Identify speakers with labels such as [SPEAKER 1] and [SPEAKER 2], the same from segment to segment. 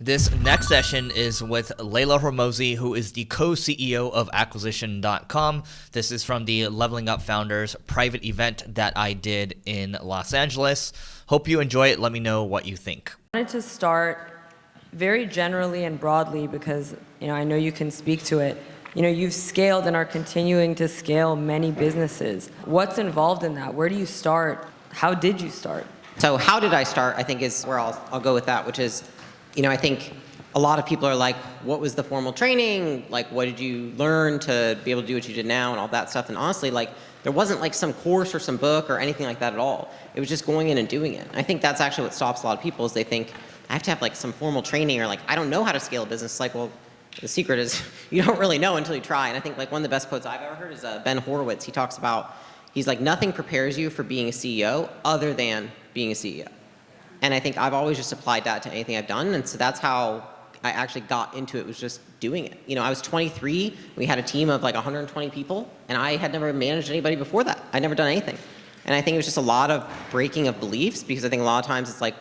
[SPEAKER 1] This next session is with Leila Hormozi, who is the co-CEO of Acquisition.com. This is from the Leveling Up Founders private event that I did in Los Angeles. Hope you enjoy it. Let me know what you think.
[SPEAKER 2] I wanted to start very generally and broadly because I know you can speak to it. You've scaled and are continuing to scale many businesses. What's involved in that? Where do you start? How did you start?
[SPEAKER 3] So how did I start, I think is where I'll go with that, which is, I think a lot of people are like, what was the formal training? Like, what did you learn to be able to do what you did now and all that stuff? And honestly, there wasn't like some course or some book or anything like that at all. It was just going in and doing it. And I think that's actually what stops a lot of people is they think, I have to have like some formal training or I don't know how to scale a business. Well, the secret is you don't really know until you try. And I think one of the best quotes I've ever heard is Ben Horowitz. He talks about, he's like, nothing prepares you for being a CEO other than being a CEO. And I think I've always just applied that to anything I've done. And so that's how I actually got into it, was just doing it. I was 23. We had a team of 120 people. And I had never managed anybody before that. I'd never done anything. And I think it was just a lot of breaking of beliefs, because I think a lot of times it's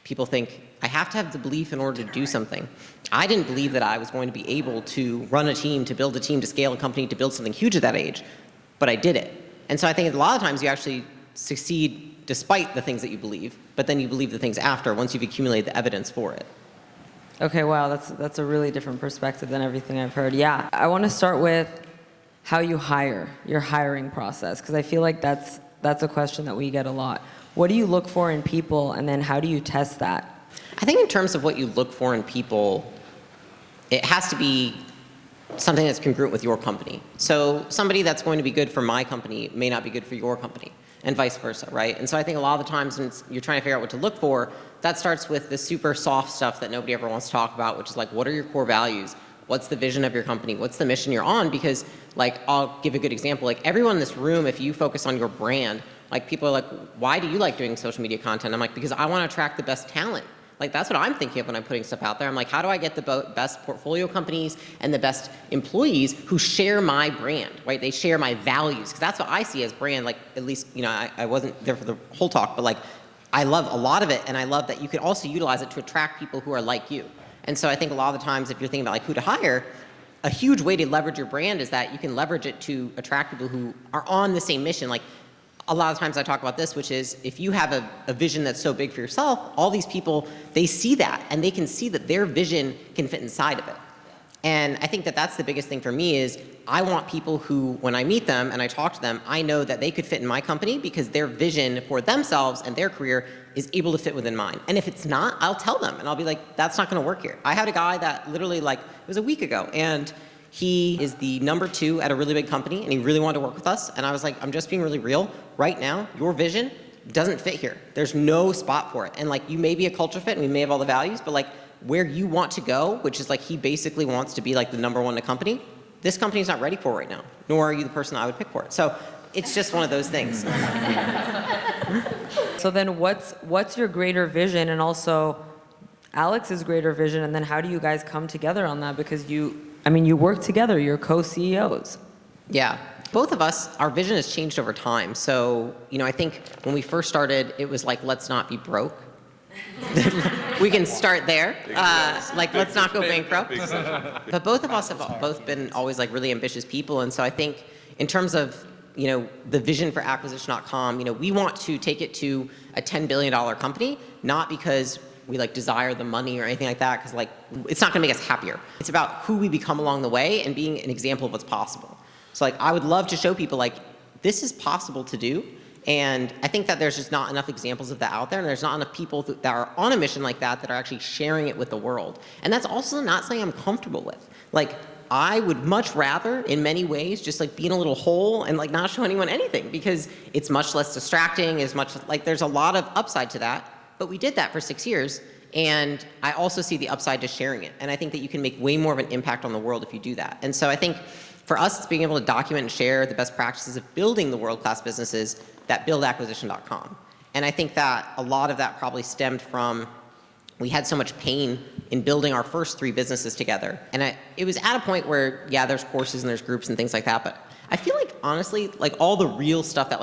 [SPEAKER 3] people think, I have to have the belief in order to do something. I didn't believe that I was going to be able to run a team, to build a team, to scale a company, to build something huge at that age. But I did it. And so I think a lot of times you actually succeed despite the things that you believe, but then you believe the things after, once you've accumulated the evidence for it.
[SPEAKER 2] Okay, wow, that's a really different perspective than everything I've heard. Yeah, I want to start with how you hire, your hiring process, because I feel like that's a question that we get a lot. What do you look for in people, and then how do you test that?
[SPEAKER 3] I think in terms of what you look for in people, it has to be something that's congruent with your company. So somebody that's going to be good for my company may not be good for your company, and vice versa, right? And so I think a lot of the times when you're trying to figure out what to look for, that starts with the super soft stuff that nobody ever wants to talk about, which is what are your core values? What's the vision of your company? What's the mission you're on? Because I'll give a good example. Everyone in this room, if you focus on your brand, people are why do you like doing social media content? I'm because I want to attract the best talent. That's what I'm thinking of when I'm putting stuff out there. I'm how do I get the best portfolio companies and the best employees who share my brand, right? They share my values, because that's what I see as brand. At least, I wasn't there for the whole talk, but I love a lot of it, and I love that you can also utilize it to attract people who are like you. And so I think a lot of the times, if you're thinking about who to hire, a huge way to leverage your brand is that you can leverage it to attract people who are on the same mission. A lot of times I talk about this, which is if you have a vision that's so big for yourself, all these people, they see that, and they can see that their vision can fit inside of it. And I think that that's the biggest thing for me is I want people who, when I meet them and I talk to them, I know that they could fit in my company because their vision for themselves and their career is able to fit within mine. And if it's not, I'll tell them, and I'll be that's not going to work here. I had a guy that literally it was a week ago, and he is the number 2 at a really big company, and he really wanted to work with us. And I was I'm just being really real. Right now, your vision doesn't fit here. There's no spot for it. And you may be a culture fit, and we may have all the values, but where you want to go, which is he basically wants to be the number 1 in a company, this company's not ready for right now, nor are you the person I would pick for it. So it's just one of those things.
[SPEAKER 2] So then what's your greater vision, and also Alex's greater vision, and then how do you guys come together on that? Because you work together, you're co-CEOs.
[SPEAKER 3] Yeah. Both of us, our vision has changed over time. So, I think when we first started, it was let's not be broke. We can start there. Let's not go bankrupt. But both of us have both been always really ambitious people. And so I think in terms of, the vision for Acquisition.com, we want to take it to a $10 billion company, not because we desire the money or anything like that, because it's not going to make us happier. It's about who we become along the way and being an example of what's possible. So I would love to show people this is possible to do. And I think that there's just not enough examples of that out there, and there's not enough people that are on a mission like that are actually sharing it with the world. And that's also not something I'm comfortable with. I would much rather, in many ways, just be in a little hole and not show anyone anything, because it's much less distracting, there's a lot of upside to that. But we did that for 6 years, and I also see the upside to sharing it. And I think that you can make way more of an impact on the world if you do that. And so I think for us, it's being able to document and share the best practices of building the world-class businesses that build Acquisition.com. And I think that a lot of that probably stemmed from we had so much pain in building our first 3 businesses together. And it was at a point where, yeah, there's courses and there's groups and things like that, but I feel honestly, all the real stuff that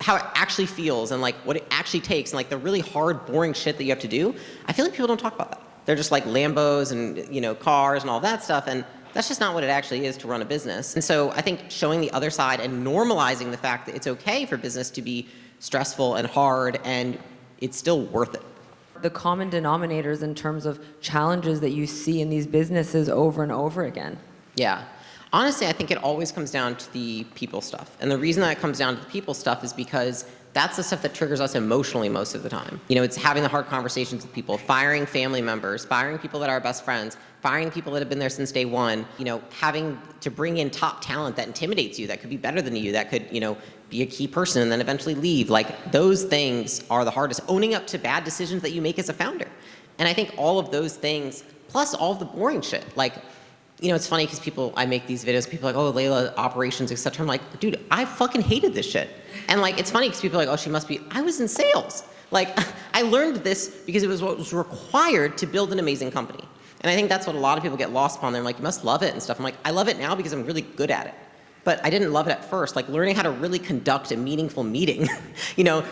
[SPEAKER 3] how it actually feels and what it actually takes and the really hard, boring shit that you have to do, I feel people don't talk about that. They're just like Lambos and cars and all that stuff, and that's just not what it actually is to run a business. And so I think showing the other side and normalizing the fact that it's okay for business to be stressful and hard, and it's still worth it.
[SPEAKER 2] The common denominators in terms of challenges that you see in these businesses over and over again.
[SPEAKER 3] Yeah. Honestly, I think it always comes down to the people stuff. And the reason that it comes down to the people stuff is because that's the stuff that triggers us emotionally most of the time. It's having the hard conversations with people, firing family members, firing people that are our best friends, firing people that have been there since day one, having to bring in top talent that intimidates you, that could be better than you, that could, be a key person and then eventually leave. Like, those things are the hardest. Owning up to bad decisions that you make as a founder. And I think all of those things, plus all of the boring shit, like, it's funny because I make these videos, people are like, oh, Leila, operations, et cetera. I'm like, dude, I fucking hated this shit. And like, it's funny because people are like, oh, she must be, I was in sales. Like, I learned this because it was what was required to build an amazing company. And I think that's what a lot of people get lost upon. They're like, you must love it and stuff. I'm like, I love it now because I'm really good at it. But I didn't love it at first. Like, learning how to really conduct a meaningful meeting,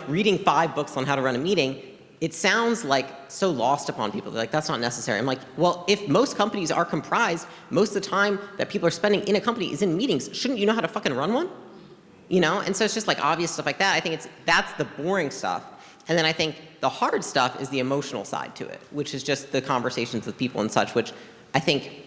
[SPEAKER 3] reading 5 books on how to run a meeting, it sounds like so lost upon people. They're like, that's not necessary. I'm like, well, if most companies are comprised, most of the time that people are spending in a company is in meetings, shouldn't you know how to fucking run one? And so it's just like obvious stuff like that. I think that's the boring stuff. And then I think the hard stuff is the emotional side to it, which is just the conversations with people and such, which I think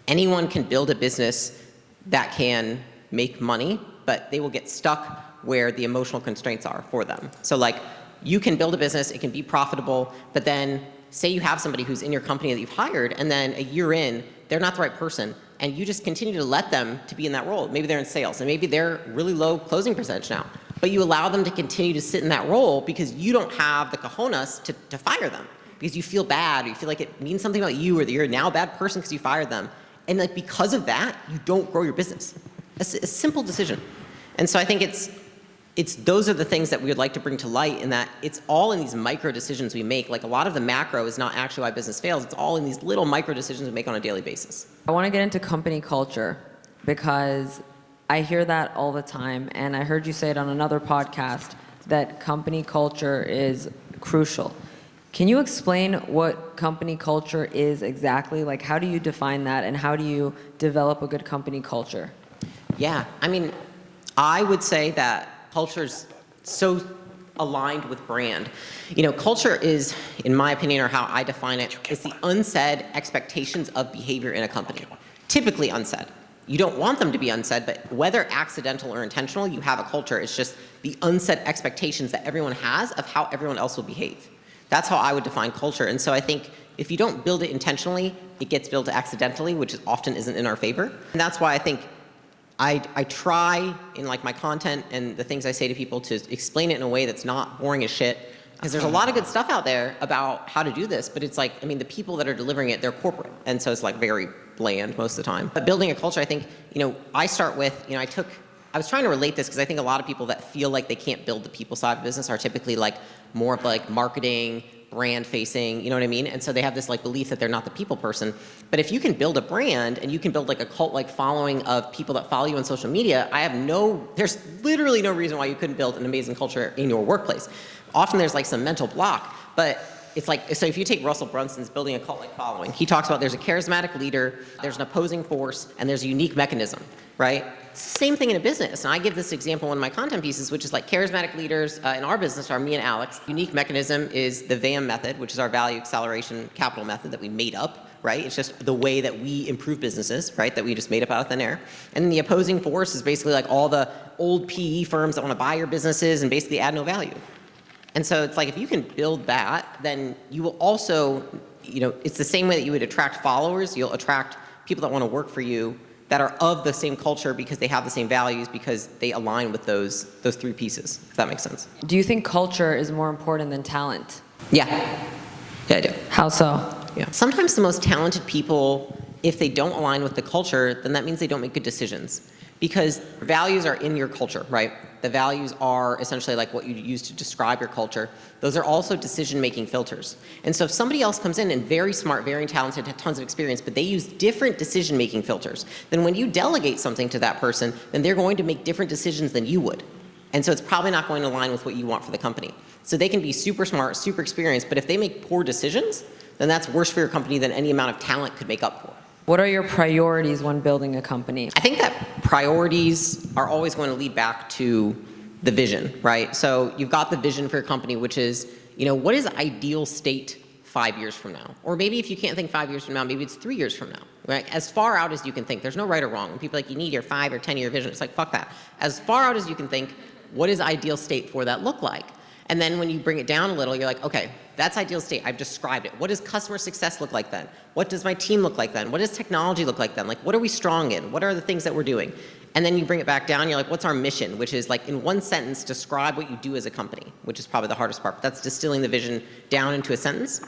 [SPEAKER 3] anyone can build a business that can make money, but they will get stuck where the emotional constraints are for them. So like, you can build a business, it can be profitable, but then say you have somebody who's in your company that you've hired, and then a year in, they're not the right person, and you just continue to let them to be in that role. Maybe they're in sales, and maybe they're really low closing percentage now, but you allow them to continue to sit in that role because you don't have the cojones to fire them, because you feel bad, or you feel like it means something about you, or that you're now a bad person because you fired them. And like, because of that, you don't grow your business. It's a simple decision. And so I think those are the things that we would like to bring to light, in that it's all in these micro decisions we make. Like, a lot of the macro is not actually why business fails. It's all in these little micro decisions we make on a daily basis.
[SPEAKER 2] I want to get into company culture because I hear that all the time. And I heard you say it on another podcast that company culture is crucial. Can you explain what company culture is exactly? Like, how do you define that, and how do you develop a good company culture?
[SPEAKER 3] Yeah, I mean, I would say that culture's so aligned with brand. Culture is, in my opinion, or how I define it, is the unsaid expectations of behavior in a company. Typically unsaid. You don't want them to be unsaid, but whether accidental or intentional, you have a culture. It's just the unsaid expectations that everyone has of how everyone else will behave. That's how I would define culture. And so I think if you don't build it intentionally, it gets built accidentally, which often isn't in our favor. And that's why I think I try in like my content and the things I say to people to explain it in a way that's not boring as shit. Because there's a lot of good stuff out there about how to do this, but it's like, I mean, the people that are delivering it, they're corporate. And so it's like very bland most of the time. But building a culture, I think, I start with, I was trying to relate this because I think a lot of people that feel like they can't build the people side of business are typically like more of like marketing, brand facing, you know what I mean? And so they have this like belief that they're not the people person. But if you can build a brand and you can build like a cult like following of people that follow you on social media, there's literally no reason why you couldn't build an amazing culture in your workplace. Often there's like some mental block, but it's like, so if you take Russell Brunson's building a cult like following, he talks about there's a charismatic leader, there's an opposing force, and there's a unique mechanism, right? Same thing in a business. And I give this example in one of my content pieces, which is like charismatic leaders in our business are me and Alex. Unique mechanism is the VAM method, which is our value acceleration capital method that we made up, right? It's just the way that we improve businesses, right? That we just made up out of thin air. And then the opposing force is basically like all the old PE firms that want to buy your businesses and basically add no value. And so it's like, if you can build that, then you will also, it's the same way that you would attract followers. You'll attract people that want to work for you that are of the same culture because they have the same values, because they align with those 3 pieces, if that makes sense.
[SPEAKER 2] Do you think culture is more important than talent?
[SPEAKER 3] Yeah. Yeah, I do.
[SPEAKER 2] How so?
[SPEAKER 3] Yeah. Sometimes the most talented people, if they don't align with the culture, then that means they don't make good decisions. Because values are in your culture, right? The values are essentially like what you use to describe your culture. Those are also decision-making filters. And so if somebody else comes in and very smart, very talented, have tons of experience, but they use different decision-making filters, then when you delegate something to that person, then they're going to make different decisions than you would. And so it's probably not going to align with what you want for the company. So they can be super smart, super experienced, but if they make poor decisions, then that's worse for your company than any amount of talent could make up for.
[SPEAKER 2] What are your priorities when building a company?
[SPEAKER 3] I think that priorities are always going to lead back to the vision, right? So you've got the vision for your company, which is, what is ideal state 5 years from now? Or maybe if you can't think 5 years from now, maybe it's 3 years from now, right? As far out as you can think. There's no right or wrong. When people are like, you need your 5 or 10 year vision. It's like, fuck that. As far out as you can think, what does ideal state for that look like? And then when you bring it down a little, you're like, okay, that's ideal state. I've described it. What does customer success look like then? What does my team look like then? What does technology look like then? Like, what are we strong in? What are the things that we're doing? And then you bring it back down, you're like, what's our mission? Which is like, in one sentence, describe what you do as a company, which is probably the hardest part. But that's distilling the vision down into a sentence.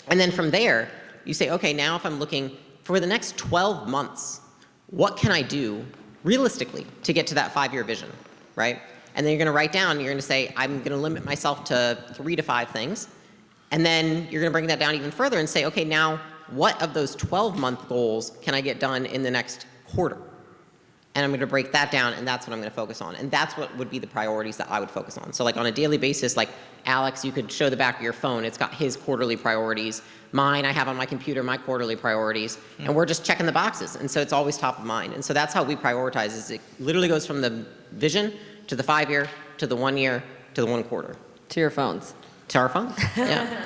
[SPEAKER 3] And then from there, you say, okay, now if I'm looking for the next 12 months, what can I do realistically to get to that 5-year vision, right? And then you're going to write down, you're going to say, I'm going to limit myself to 3 to 5 things. And then you're going to bring that down even further and say, okay, now what of those 12-month goals can I get done in the next quarter? And I'm going to break that down, and that's what I'm going to focus on. And that's what would be the priorities that I would focus on. So like on a daily basis, like Alex, you could show the back of your phone. It's got his quarterly priorities. Mine, I have on my computer my quarterly priorities. And we're just checking the boxes. And so it's always top of mind. And so that's how we prioritize, is it literally goes from the vision to the 5-year, to the 1 year, to the 1 quarter.
[SPEAKER 2] To your phones.
[SPEAKER 3] To our phones, yeah.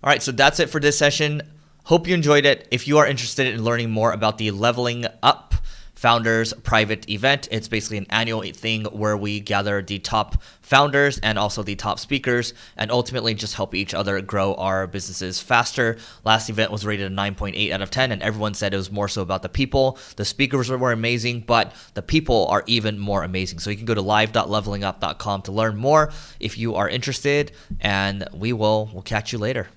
[SPEAKER 1] All right, so that's it for this session. Hope you enjoyed it. If you are interested in learning more about the Leveling Up Founders private event, it's basically an annual thing where we gather the top founders and also the top speakers and ultimately just help each other grow our businesses faster. Last event was rated a 9.8 out of 10, and everyone said it was more so about the people. The speakers were amazing, but the people are even more amazing. So you can go to live.levelingup.com to learn more if you are interested, and we'll catch you later.